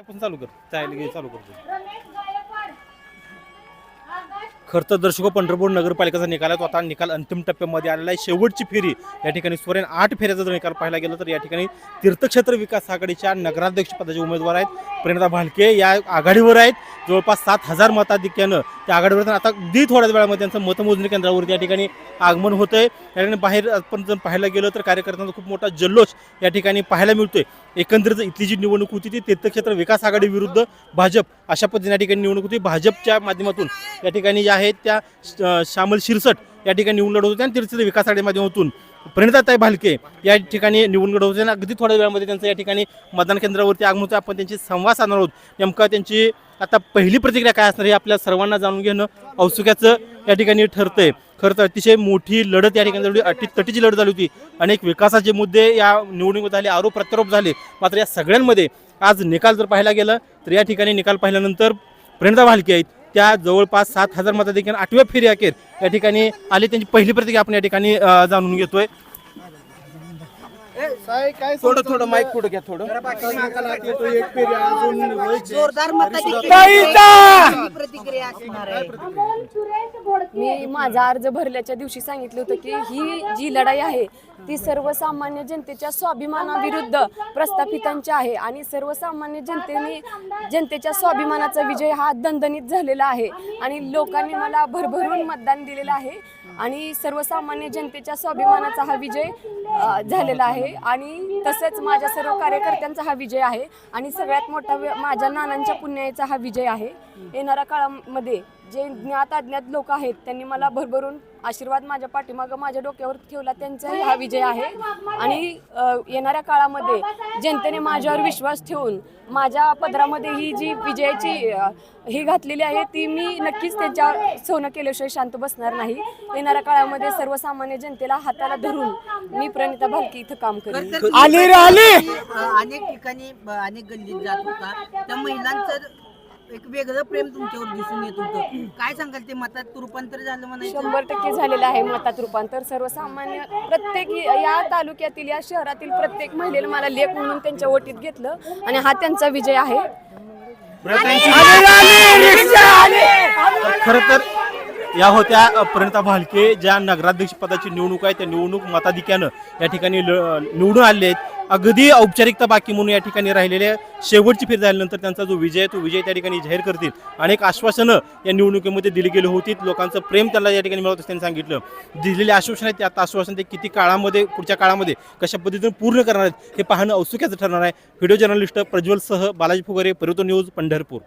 पण चालू कर चालू करतो. खरं तर दर्शको पंढरपूर नगरपालिकेचा निकाल आहे तो आता निकाल अंतिम टप्प्यामध्ये आलेला आहे. शेवटची फेरी या ठिकाणी सुमारे 8 फेऱ्याचा जर निकाल पाहायला गेला तर या ठिकाणी तीर्थक्षेत्र विकास आघाडीच्या नगराध्यक्ष पदाचे उमेदवार आहेत प्रेरणा भालके या आघाडीवर आहेत. जवळपास 7,000 मताधिक्यानं त्या आघाडीवर आता अगदी थोड्याच वेळामध्ये त्यांचं मतमोजणी केंद्रावरती या ठिकाणी आगमन होतंय. या ठिकाणी बाहेर आपण जर पाहायला गेलं तर कार्यकर्त्यांचा खूप मोठा जल्लोष या ठिकाणी पाहायला मिळतोय. एकंदरीत इथली जी निवडणूक होती ती तीर्थक्षेत्र विकास आघाडी विरुद्ध भाजप अशा पद्धतीने या ठिकाणी निवडणूक होती. भाजपच्या माध्यमातून या ठिकाणी ज्या आहेत त्या श्यामल शिरसट या ठिकाणी निवडणूक लढवत होत्या आणि तीर्थक्षेत्र विकास आघाडी माध्यमातून प्रणिताताई भालके या ठिकाणी निवडणूक लढवत होत्या. अगदी थोड्या वेळामध्ये त्यांचं या ठिकाणी मतदान केंद्रावरती आगमन होतं. आपण त्यांची संवाद साधणार आहोत. नेमका त्यांची आता पहिली प्रतिक्रिया काय असणार हे आपल्या सर्वांना जाणून घेणं औत्सुक्याचं या ठिकाणी ठरतंय. खरं तर अतिशय मोठी लढत या ठिकाणी झाली, अटीतटीची लढत झाली होती. अनेक विकासाचे मुद्दे या निवडणुकीत झाले, आरोप प्रत्यारोप झाले. मात्र या सगळ्यांमध्ये आज निकाल जर पाहायला गेलं तर या ठिकाणी निकाल पाहिल्यानंतर प्रणिता भालके आहेत त्या जवळपास 7,000 मताधिक्यानं 8व्या फेरी अखेर या ठिकाणी आले. त्यांची पहिली प्रतिक्रिया आपण या ठिकाणी जाणून घेतोय. थोडं माईक पुढे घ्या थोडं. जोरदार प्रतिक्रिया असणार आहे. मी माझा अर्ज भरल्याच्या दिवशी सांगितलं होतं की ही जी लढाई आहे ती सर्वसामान्य जनतेच्या स्वाभिमानाविरुद्ध प्रस्थापितांची आहे आणि सर्वसामान्य जनतेच्या स्वाभिमानाचा विजय हा दणदणीत झालेला आहे आणि लोकांनी मला भरभरून मतदान दिलेलं आहे आणि सर्वसामान्य जनतेच्या स्वाभिमानाचा हा विजय झालेला आहे आणि तसेच माझ्या सर्व कार्यकर्त्यांचा हा विजय आहे आणि सगळ्यात मोठा माझ्या नानांच्या पुण्याचा हा विजय आहे. येणाऱ्या काळामध्ये जे ज्ञात अज्ञात लोक आहेत त्यांनी मला भरभरून आशीर्वाद माझ्या पाठीमागं माझ्या डोक्यावर ठेवला त्यांचाही हा विजय आहे आणि येणाऱ्या काळामध्ये जनतेने माझ्यावर विश्वास ठेवून माझ्या पदरामध्ये ही जी विजयाची ही घातलेली आहे ती मी नक्कीच त्यांच्या सोनं केल्याशिवाय शांत बसणार नाही. येणाऱ्या काळामध्ये सर्वसामान्य जनतेला हाताला धरून मी प्रणिता भालके इथं काम करेन. अनेक ठिकाणी अनेक गल्लीत जात होता त्या महिलांचं एक वेगळं प्रेम तुमच्यावर दिसून येत होतं. काय सांगाल ते मतात रूपांतर झालं म्हणायचं? 100% झालेलं आहे मतात रूपांतर. सर्वसामान्य प्रत्येक या तालुक्यातील या शहरातील प्रत्येक महिलेला मला लेख म्हणून त्यांच्या ओटीत घेतलं आणि हा त्यांचा विजय आहे. खरं तर या होत्या प्रणिता भालके ज्या नगराध्यक्ष पदाची निवडणूक आहे त्या निवडणूक मताधिक्यानं या ठिकाणी निवडून आले आहेत. अगदी औपचारिकता बाकी म्हणून या ठिकाणी राहिलेल्या शेवटची फेरी झाल्यानंतर त्यांचा जो विजय तो विजय त्या ठिकाणी जाहीर करतील. अनेक आश्वासनं या निवडणुकीमध्ये दिली गेली होती. लोकांचं प्रेम त्यांना या ठिकाणी मिळवत त्यांनी सांगितलं. दिलेले आश्वासन आहेत ते आता आश्वासन ते किती काळामध्ये पुढच्या काळामध्ये कशा पद्धतीने पूर्ण करणार आहेत हे पाहणं औत्सुक्याचं ठरणार आहे. व्हिडिओ जर्नलिस्ट प्रज्वल सह बालाजी फुगरे, परिवर्तन न्यूज, पंढरपूर.